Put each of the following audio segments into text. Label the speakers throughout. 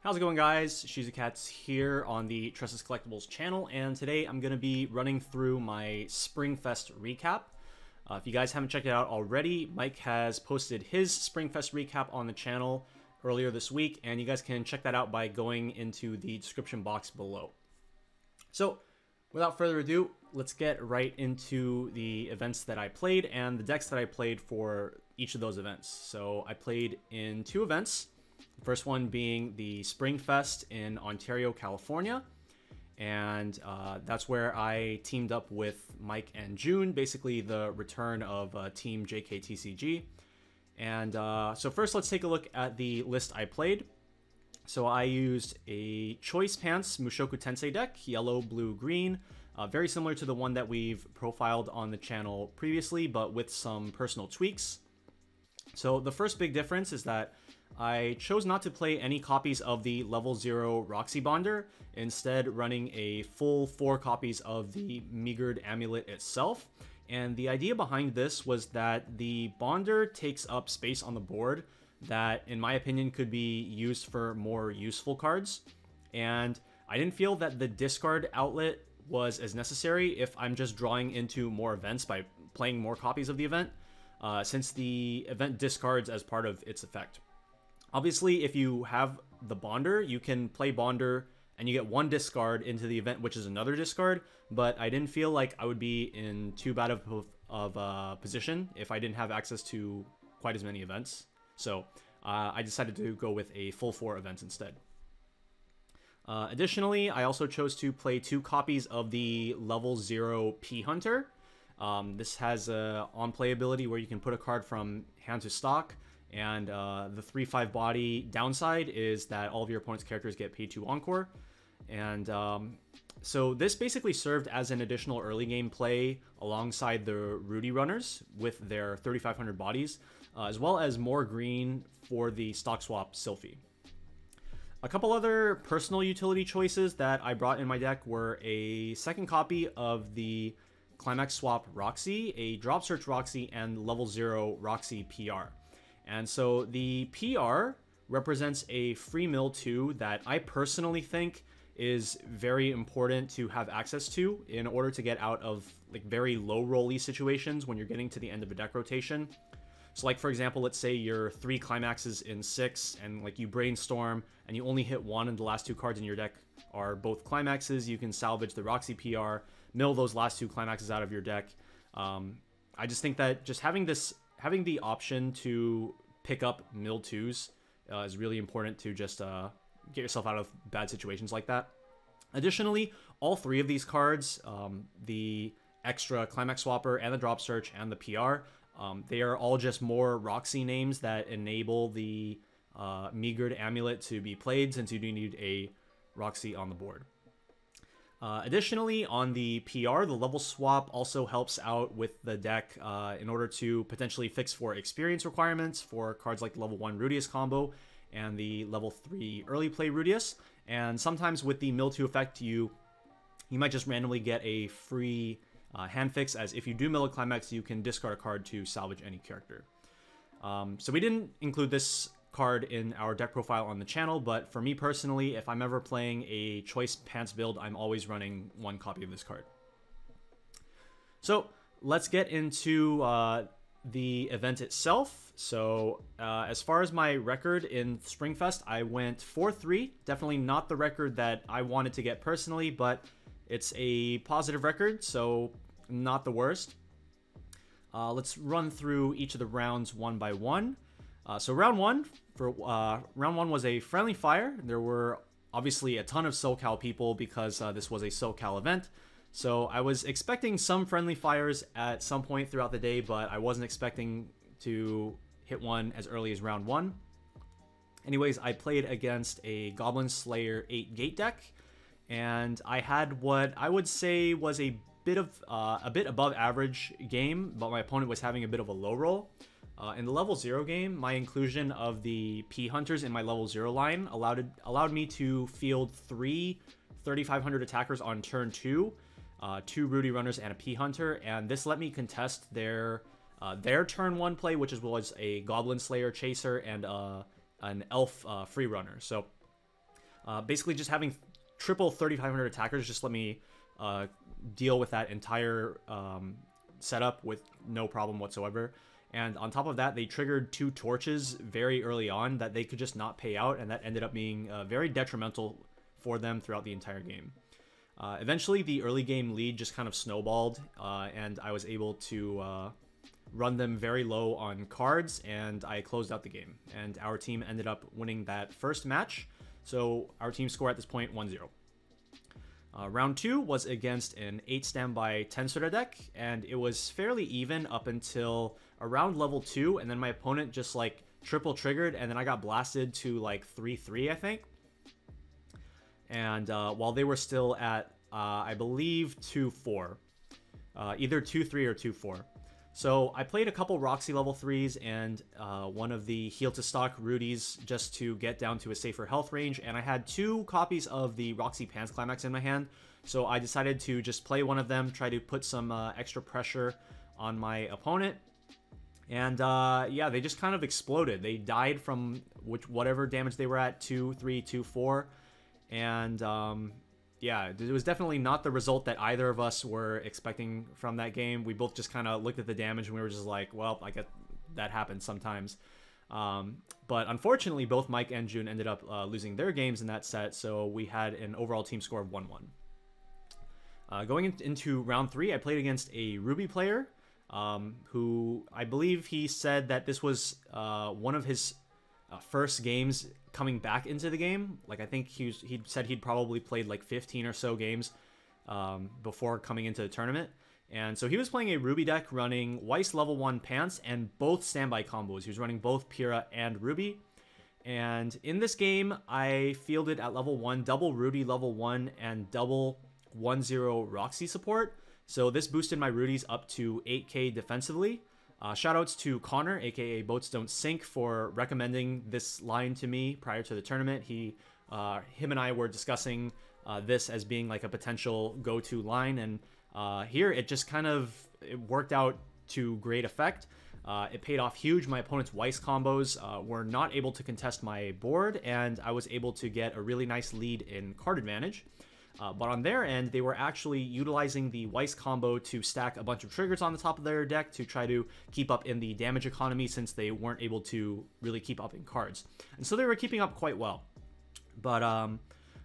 Speaker 1: How's it going, guys? Shizukatz here on the Tressa's Collectibles channel, and today I'm going to be running through my Springfest recap. If you guys haven't checked it out already, Mike has posted his Springfest recap on the channel earlier this week, and you guys can check that out by going into the description box below. So, without further ado, let's get right into the events that I played and the decks that I played for each of those events. So, I played in two events. The first one being the Springfest in Ontario, California, and that's where I teamed up with Mike and June, basically the return of Team TCG. And so first, let's take a look at the list I played. So I used a Choice Pants Mushoku Tensei deck, yellow, blue, green, very similar to the one that we've profiled on the channel previously, but with some personal tweaks. So the first big difference is that I chose not to play any copies of the level 0 Roxy Bonder, instead running a full 4 copies of the Meagered Amulet itself. And the idea behind this was that the Bonder takes up space on the board that, in my opinion, could be used for more useful cards. And I didn't feel that the discard outlet was as necessary if I'm just drawing into more events by playing more copies of the event, since the event discards as part of its effect. Obviously, if you have the Bonder, you can play Bonder and you get one discard into the event, which is another discard, but I didn't feel like I would be in too bad of a position if I didn't have access to quite as many events. So I decided to go with a full 4 events instead. Additionally, I also chose to play 2 copies of the level 0 P Hunter. This has a on-play ability where you can put a card from hand to stock. And the 3/5 body downside is that all of your opponent's characters get paid to Encore. And so this basically served as an additional early game play alongside the Rudy Runners with their 3,500 bodies, as well as more green for the stock swap Sylphie. A couple other personal utility choices that I brought in my deck were a second copy of the Climax Swap Roxy, a Drop Search Roxy, and level 0 Roxy PR. And so the PR represents a free mill 2 that I personally think is very important to have access to in order to get out of like very low rolly situations when you're getting to the end of a deck rotation. So like, for example, let's say you're 3 climaxes in 6 and like you brainstorm and you only hit 1 and the last 2 cards in your deck are both climaxes. You can salvage the Roxy PR, mill those last 2 climaxes out of your deck. I just think that just having the option to pick up mill 2s is really important to just get yourself out of bad situations like that. Additionally, all 3 of these cards, the extra Climax Swapper and the Drop Search and the PR, they are all just more Roxy names that enable the Meagered Amulet to be played, since you do need a Roxy on the board. Additionally, on the PR, the level swap also helps out with the deck in order to potentially fix for experience requirements for cards like the level 1 Rudius combo and the level 3 early play Rudius. And sometimes with the mill 2 effect, you might just randomly get a free hand fix, as if you do mill a climax, you can discard a card to salvage any character. So we didn't include this card in our deck profile on the channel, but for me personally, if I'm ever playing a Choice Pants build, I'm always running 1 copy of this card. So let's get into the event itself. So as far as my record in Springfest, I went 4-3. Definitely not the record that I wanted to get personally, but it's a positive record, so not the worst. Let's run through each of the rounds one by one. So round one was a friendly fire. There were obviously a ton of SoCal people because this was a SoCal event. So I was expecting some friendly fires at some point throughout the day, but I wasn't expecting to hit one as early as round 1. Anyways, I played against a Goblin Slayer 8 gate deck, and I had what I would say was a bit above average game, but my opponent was having a bit of a low roll. In the level 0 game, my inclusion of the P Hunters in my level 0 line allowed me to field 3 3,500 attackers on turn 2, 2 Rudy Runners and a P Hunter, and this let me contest their turn 1 play, which was a Goblin Slayer Chaser and an Elf Free Runner. So Basically, just having triple 3,500 attackers just let me deal with that entire setup with no problem whatsoever. And on top of that, they triggered 2 torches very early on that they could just not pay out, and that ended up being very detrimental for them throughout the entire game. Eventually, the early game lead just kind of snowballed, and I was able to run them very low on cards, and I closed out the game. And our team ended up winning that first match, so our team score at this point 1-0. Round 2 was against an 8 standby Tensura deck, and it was fairly even up until around level 2, and then my opponent just like triple triggered, and then I got blasted to like 3-3, I think. And while they were still at, I believe, 2-4. Either 2-3 or 2-4. So I played a couple Roxy level 3s and one of the heal to stock Rudies just to get down to a safer health range. And I had 2 copies of the Roxy Pants Climax in my hand. So I decided to just play one of them, try to put some extra pressure on my opponent. And yeah, they just kind of exploded. They died from whatever damage they were at, 2-3, 2-4. And yeah, it was definitely not the result that either of us were expecting from that game. We both just kind of looked at the damage and we were just like, well, I guess that happens sometimes. But unfortunately, both Mike and June ended up losing their games in that set, so we had an overall team score of 1-1. Going into round 3, I played against a Ruby player who I believe he said that this was one of his first games coming back into the game. Like, I think he said he'd probably played like 15 or so games before coming into the tournament. And so he was playing a Ruby deck running Weiss level 1 Pants and both standby combos. He was running both Pyrrha and Ruby. And in this game, I fielded at level 1 double Rudy level 1 and double 1-0 Roxy support. So this boosted my Rudies up to 8k defensively. Shoutouts to Connor, aka Boats Don't Sink, for recommending this line to me prior to the tournament. Him and I were discussing this as being like a potential go-to line, and here it just kind of worked out to great effect. It paid off huge. My opponent's Weiss combos were not able to contest my board, and I was able to get a really nice lead in card advantage. But on their end, they were actually utilizing the Weiss combo to stack a bunch of triggers on the top of their deck to try to keep up in the damage economy, since they weren't able to really keep up in cards. And so they were keeping up quite well. But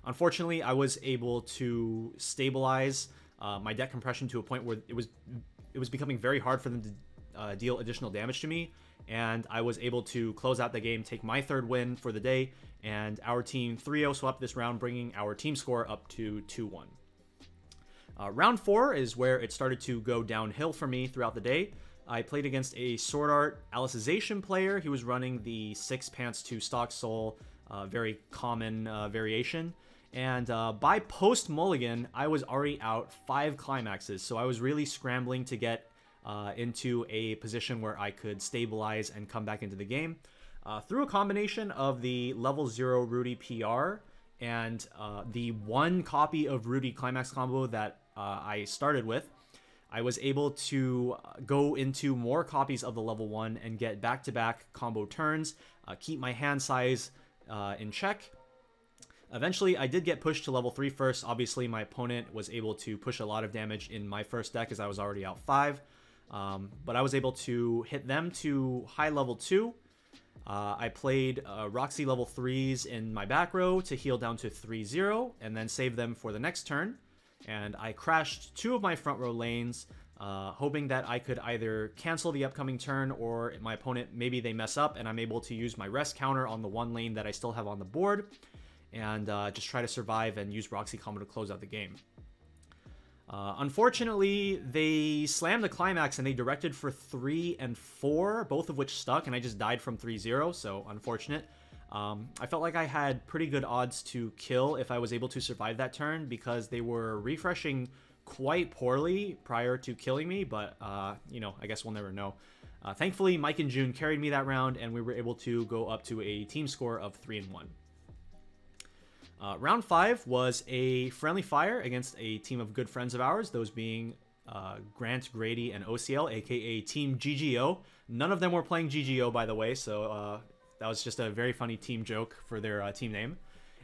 Speaker 1: unfortunately, I was able to stabilize my deck compression to a point where it was becoming very hard for them to deal additional damage to me. And I was able to close out the game, take my 3rd win for the day, and our team 3-0 swept this round, bringing our team score up to 2-1. Round 4 is where it started to go downhill for me throughout the day. I played against a Sword Art Alicization player. He was running the 6 Pants 2 Stock Soul, very common variation. And by post-mulligan, I was already out 5 climaxes, so I was really scrambling to get into a position where I could stabilize and come back into the game. Through a combination of the level 0 Rudy PR and the 1 copy of Rudy Climax combo that I started with, I was able to go into more copies of the level 1 and get back-to-back combo turns, keep my hand size in check. Eventually, I did get pushed to level 3 first. Obviously, my opponent was able to push a lot of damage in my first deck as I was already out 5. But I was able to hit them to high level 2. I played Roxy level 3s in my back row to heal down to 3-0 and then save them for the next turn. And I crashed 2 of my front row lanes, hoping that I could either cancel the upcoming turn or my opponent, maybe they mess up and I'm able to use my rest counter on the 1 lane that I still have on the board and just try to survive and use Roxy combo to close out the game. Unfortunately, they slammed the climax and they directed for 3 and 4, both of which stuck, and I just died from 3-0, so unfortunate. I felt like I had pretty good odds to kill if I was able to survive that turn because they were refreshing quite poorly prior to killing me, but, you know, I guess we'll never know. Thankfully, Mike and June carried me that round, and we were able to go up to a team score of 3-1. Round 5 was a friendly fire against a team of good friends of ours, those being Grant, Grady, and OCL, aka Team GGO. None of them were playing GGO, by the way, so that was just a very funny team joke for their team name.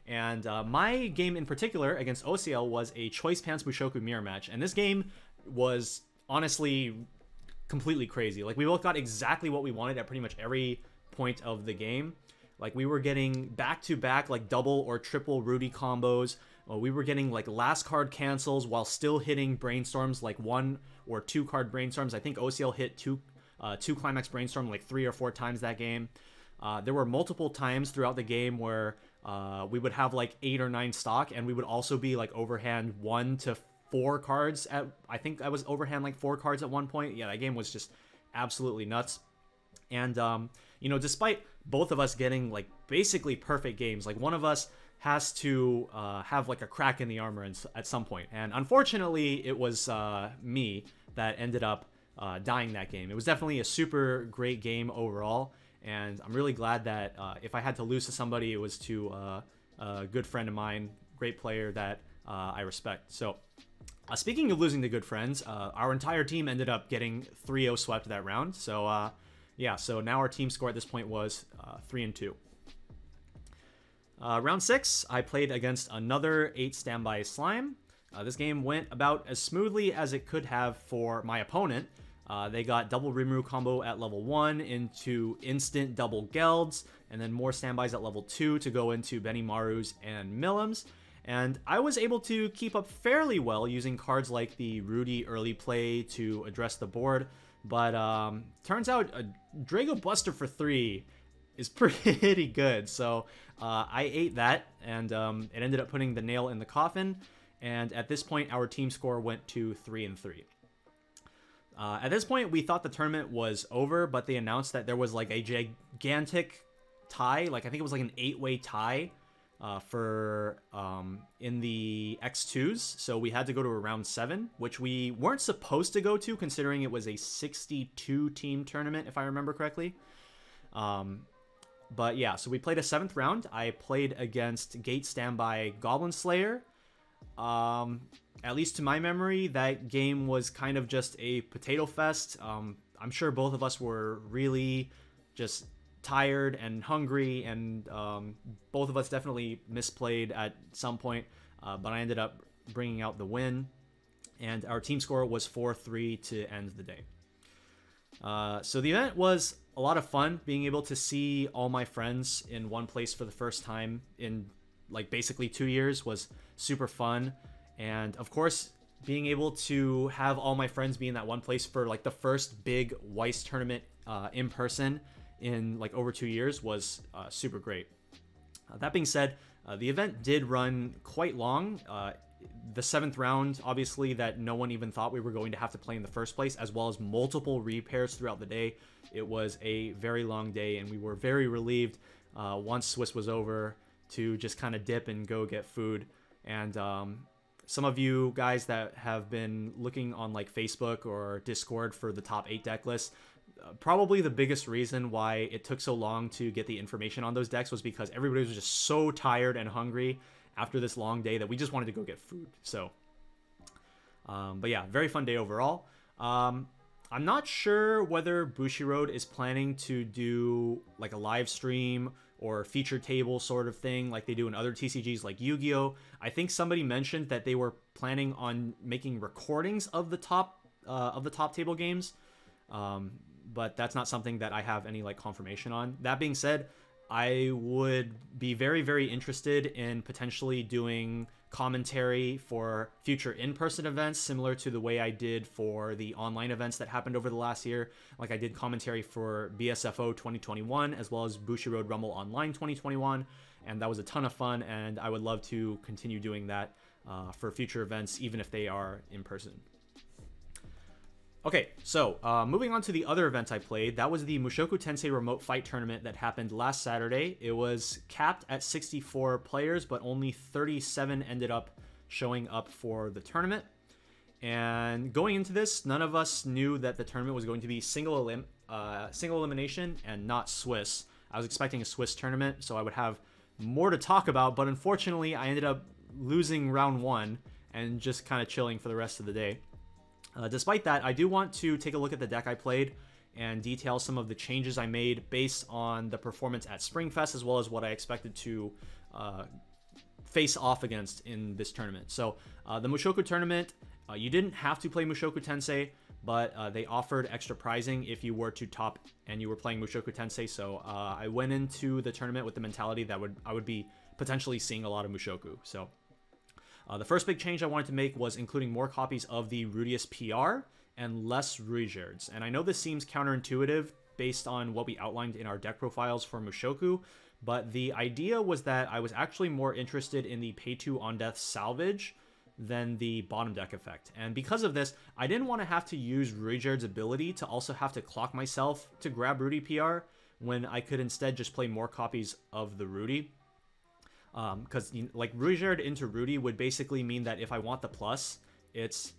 Speaker 1: And my game in particular against OCL was a Choice Pants Mushoku mirror match. And this game was honestly completely crazy. Like, we both got exactly what we wanted at pretty much every point of the game. Like, we were getting back-to-back, like, double or triple Rudy combos. We were getting, like, last card cancels while still hitting brainstorms, like 1 or 2 card brainstorms. I think OCL hit two Climax Brainstorm like 3 or 4 times that game. There were multiple times throughout the game where we would have, like, 8 or 9 stock, and we would also be, like, overhand 1 to 4 cards at, I think I was overhand like 4 cards at one point. Yeah, that game was just absolutely nuts. And, you know, despite both of us getting, like, basically perfect games, like, one of us has to have, like, a crack in the armor at some point. And unfortunately, it was me that ended up dying that game. It was definitely a super great game overall. And I'm really glad that if I had to lose to somebody, it was to a good friend of mine, great player that I respect. So, speaking of losing to good friends, our entire team ended up getting 3-0 swept that round. So, yeah, so now our team score at this point was 3-2. Round 6, I played against another 8 standby slime. This game went about as smoothly as it could have for my opponent. They got double Rimuru combo at level 1 into instant double Gelds, and then more standbys at level 2 to go into Benimarus and Millims. And I was able to keep up fairly well using cards like the Rudy early play to address the board. But turns out a Drago Buster for 3 is pretty good. So I ate that, and it ended up putting the nail in the coffin. And at this point, our team score went to 3-3. At this point, we thought the tournament was over, but they announced that there was like a gigantic tie. Like, I think it was like an 8-way tie for in the X2s. So we had to go to a round 7, which we weren't supposed to go to, considering it was a 62 team tournament, if I remember correctly. But yeah, so we played a 7th round. I played against Gate Standby Goblin Slayer. At least to my memory, that game was kind of just a potato fest. I'm sure both of us were really just tired and hungry, and both of us definitely misplayed at some point, but I ended up bringing out the win, and our team score was 4-3 to end the day. So the event was a lot of fun. Being able to see all my friends in one place for the first time in like basically 2 years was super fun. And of course, being able to have all my friends be in that one place for like the first big Weiss tournament in person in like over 2 years was super great. That being said, the event did run quite long. The 7th round, obviously, that no one even thought we were going to have to play in the first place, as well as multiple repairs throughout the day. It was a very long day, and we were very relieved once Swiss was over to just kind of dip and go get food. And some of you guys that have been looking on like Facebook or Discord for the top 8 deck lists, probably the biggest reason why it took so long to get the information on those decks was because everybody was just so tired and hungry after this long day that we just wanted to go get food. So, but yeah, very fun day overall. I'm not sure whether Bushiroad is planning to do like a live stream or feature table sort of thing like they do in other TCGs like Yu-Gi-Oh! I think somebody mentioned that they were planning on making recordings of the top table games, but that's not something that I have any like confirmation on. That being said, I would be very, very interested in potentially doing commentary for future in-person events, similar to the way I did for the online events that happened over the last year. Like I did commentary for BSF2022 as well as Bushiroad Rumble Online 2021, and that was a ton of fun, and I would love to continue doing that for future events, even if they are in person. Okay, so moving on to the other events I played, that was the Mushoku Tensei Remote Fight Tournament that happened last Saturday. It was capped at 64 players, but only 37 ended up showing up for the tournament. And going into this, none of us knew that the tournament was going to be single elimination and not Swiss. I was expecting a Swiss tournament, so I would have more to talk about, but unfortunately I ended up losing round 1 and just kind of chilling for the rest of the day. Despite that, I do want to take a look at the deck I played and detail some of the changes I made based on the performance at Springfest, as well as what I expected to face off against in this tournament. So the Mushoku tournament, you didn't have to play Mushoku Tensei, but they offered extra prizing if you were to top and you were playing Mushoku Tensei. So I went into the tournament with the mentality that I would be potentially seeing a lot of Mushoku. So the first big change I wanted to make was including more copies of the Rudius PR and less Ruijerd's. And I know this seems counterintuitive based on what we outlined in our deck profiles for Mushoku, but the idea was that I was actually more interested in the pay 2 on death salvage than the bottom deck effect. And because of this, I didn't want to have to use Ruijerd's ability to also have to clock myself to grab Rudy PR when I could instead just play more copies of the Rudy. Because like Ruijerd into Rudy would basically mean that if I want the plus, it's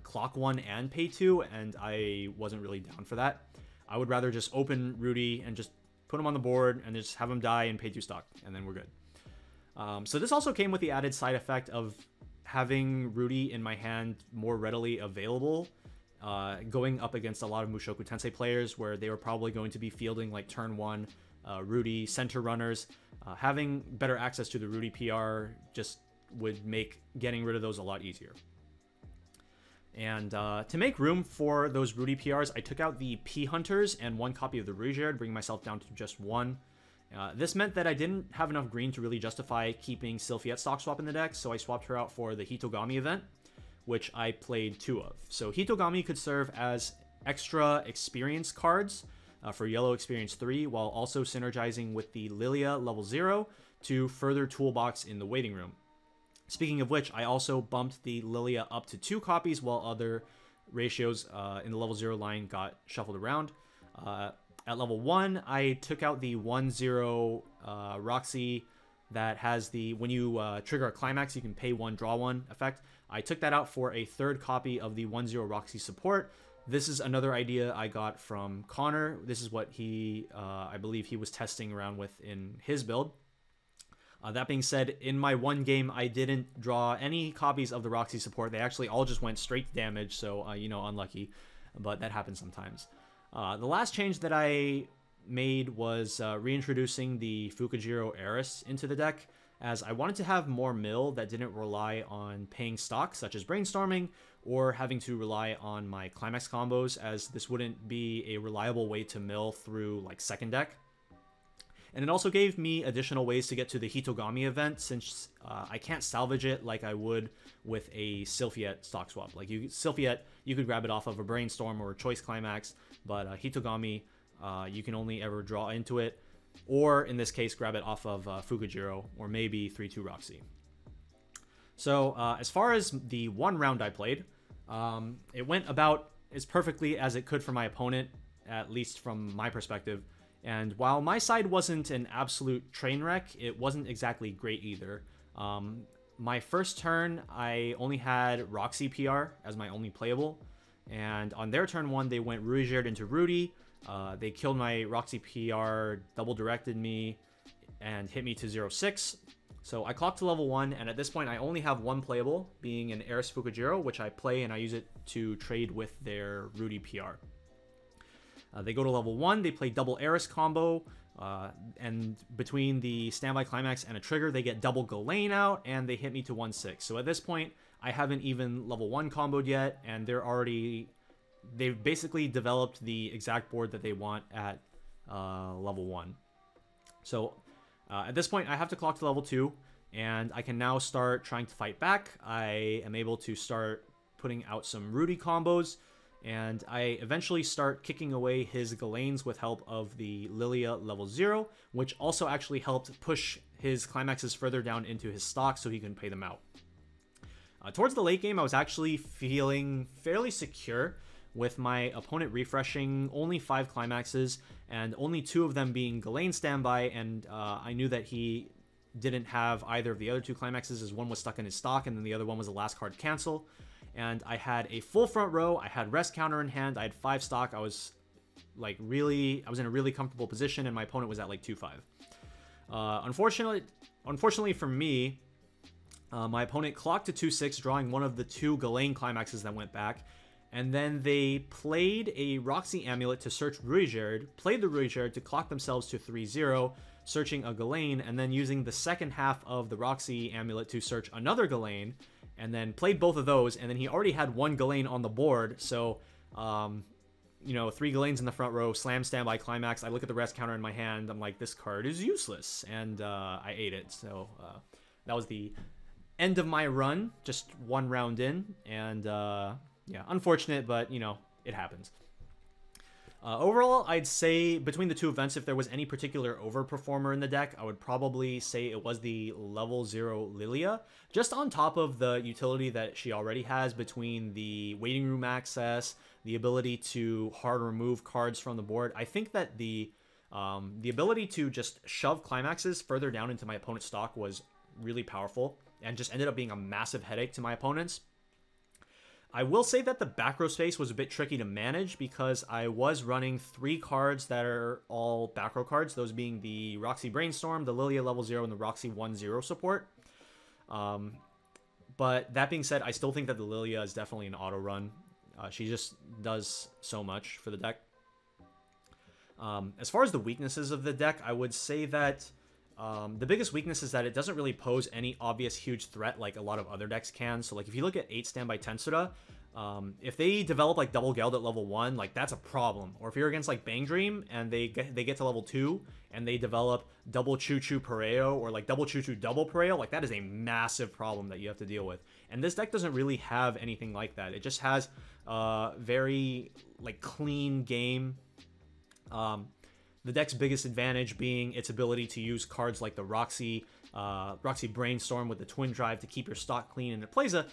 Speaker 1: clock 1 and pay 2, and I wasn't really down for that. I would rather just open Rudy and just put him on the board and just have him die and pay 2 stock, and then we're good. So this also came with the added side effect of having Rudy in my hand more readily available, going up against a lot of Mushoku Tensei players where they were probably going to be fielding like turn 1 Rudy center runners. Having better access to the Rudy PR just would make getting rid of those a lot easier. And to make room for those Rudy PRs, I took out the P Hunters and 1 copy of the Ruijerd, bringing myself down to just 1. This meant that I didn't have enough green to really justify keeping Sylphiette stock swap in the deck, so I swapped her out for the Hitogami event, which I played 2 of. So Hitogami could serve as extra experience cards for yellow experience 3, while also synergizing with the Lilia level 0 to further toolbox in the waiting room. Speaking of which, I also bumped the Lilia up to 2 copies while other ratios in the level 0 line got shuffled around. At level 1, I took out the 1-0 Roxy that has the, when you trigger a climax, you can pay 1, draw 1 effect. I took that out for a 3rd copy of the 1-0 Roxy support. This is another idea I got from Connor. This is what he, I believe he was testing around with in his build. That being said, in my 1 game, I didn't draw any copies of the Roxy support. They actually all just went straight to damage, so, you know, unlucky. But that happens sometimes. The last change that I made was reintroducing the Fukujiro Eris into the deck, as I wanted to have more mill that didn't rely on paying stock, such as brainstorming, or having to rely on my climax combos, as this wouldn't be a reliable way to mill through like second deck. And it also gave me additional ways to get to the Hitogami event, since I can't salvage it like I would with a Sylphiette stock swap. Like Sylphiette, you could grab it off of a Brainstorm or a Choice Climax, but Hitogami, you can only ever draw into it, or in this case, grab it off of Fukujiro, or maybe 3-2 Roxy. So as far as the 1 round I played, it went about as perfectly as it could for my opponent, at least from my perspective. And while my side wasn't an absolute train wreck, it wasn't exactly great either. My first turn, I only had Roxy PR as my only playable. And on their turn 1, they went Ruijerd into Rudy. They killed my Roxy PR, double directed me, and hit me to 0-6. So I clocked to level 1, and at this point I only have 1 playable, being an Eris Fukujiro, which I play and I use it to trade with their Rudy PR. They go to level 1, they play double Eris combo, and between the standby climax and a trigger, they get double Ghislaine out, and they hit me to 1-6. So at this point, I haven't even level 1 comboed yet, and they've basically developed the exact board that they want at level 1. So at this point, I have to clock to level 2, and I can now start trying to fight back. I am able to start putting out some Rudy combos, and I eventually start kicking away his Ghislaines with help of the Lilia level 0, which also actually helped push his climaxes further down into his stock so he can pay them out. Towards the late game, I was actually feeling fairly secure with my opponent refreshing only 5 climaxes and only 2 of them being Ghislaine standby, and I knew that he didn't have either of the other 2 climaxes, as one was stuck in his stock and then the other one was a last card cancel. And I had a full front row, I had rest counter in hand, I had 5 stock, I was in a really comfortable position, and my opponent was at like 2-5. Unfortunately for me, my opponent clocked to 2-6, drawing one of the 2 Ghislaine climaxes that went back, and then they played a Roxy Amulet to search Ruijerd, played the Ruijerd to clock themselves to 3-0, searching a Ghislaine, and then using the second half of the Roxy amulet to search another Ghislaine, and then played both of those, and then he already had one Ghislaine on the board, so, you know, 3 Ghislaines in the front row, slam, standby, climax. I look at the rest counter in my hand, I'm like, this card is useless, and I ate it. So that was the end of my run, just 1 round in, and yeah, unfortunate, but, you know, it happens. Overall, I'd say between the 2 events, if there was any particular overperformer in the deck, I would probably say it was the level 0 Lilia. Just on top of the utility that she already has between the waiting room access, the ability to hard remove cards from the board, I think that the ability to just shove climaxes further down into my opponent's stock was really powerful and just ended up being a massive headache to my opponents. I will say that the back row space was a bit tricky to manage because I was running 3 cards that are all back row cards, those being the Roxy Brainstorm, the Lilia level 0, and the Roxy 1-0 support. But that being said, I still think that the Lilia is definitely an auto run. She just does so much for the deck. As far as the weaknesses of the deck, I would say that the biggest weakness is that it doesn't really pose any obvious huge threat like a lot of other decks can. So like if you look at 8 Standby Tensura, if they develop like double Geld at level 1, like that's a problem. Or if you're against like Bang Dream and they get to level 2 and they develop double Choo Choo Pareo or like double Choo Choo double Pareo, like that is a massive problem that you have to deal with. And this deck doesn't really have anything like that. It just has a very like clean game. The deck's biggest advantage being its ability to use cards like the Roxy Brainstorm with the Twin Drive to keep your stock clean, and it plays it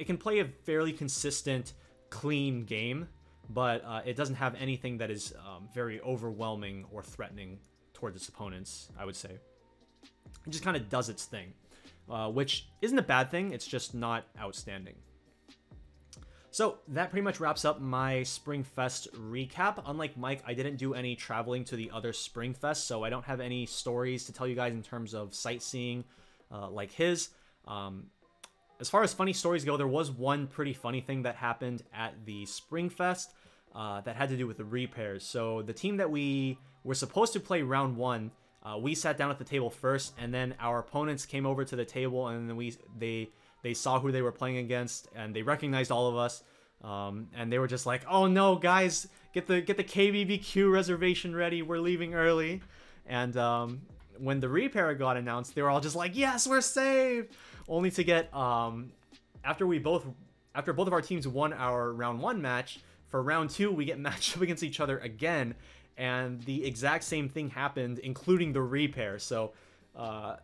Speaker 1: can play a fairly consistent, clean game, but it doesn't have anything that is very overwhelming or threatening towards its opponents, I would say. It just kind of does its thing, which isn't a bad thing, it's just not outstanding. So that pretty much wraps up my Springfest recap. Unlike Mike, I didn't do any traveling to the other Springfest, so I don't have any stories to tell you guys in terms of sightseeing like his. As far as funny stories go, there was one pretty funny thing that happened at the Springfest that had to do with the repairs. So the team that we were supposed to play round 1, we sat down at the table first, and then our opponents came over to the table, and then they saw who they were playing against, and they recognized all of us, and they were just like, "Oh no, guys, get the KBBQ reservation ready. We're leaving early." And when the repair got announced, they were all just like, "Yes, we're safe!" Only to get after both of our teams won our round 1 match, for round 2 we get matched up against each other again, and the exact same thing happened, including the repair. So.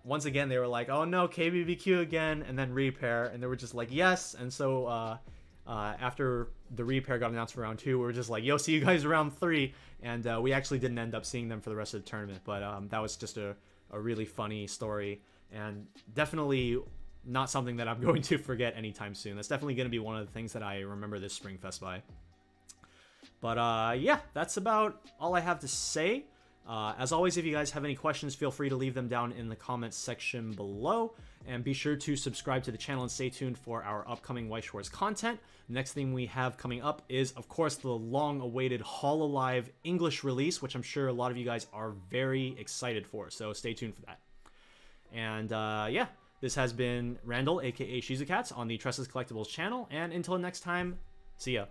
Speaker 1: Once again, they were like, "Oh no, KBBQ again," and then repair, and they were just like, "Yes." And so after the repair got announced for round 2, we were just like, "Yo, see you guys round 3," and we actually didn't end up seeing them for the rest of the tournament, but that was just a really funny story, and definitely not something that I'm going to forget anytime soon. That's definitely going to be one of the things that I remember this Springfest by. But yeah, that's about all I have to say. As always, if you guys have any questions, feel free to leave them down in the comments section below. And be sure to subscribe to the channel and stay tuned for our upcoming Weiss Schwarz content. Next thing we have coming up is, of course, the long-awaited Hololive English release, which I'm sure a lot of you guys are very excited for. So stay tuned for that. And yeah, this has been Randall, aka Shizukatz, on the Tressa's Collectibles channel. And until next time, see ya.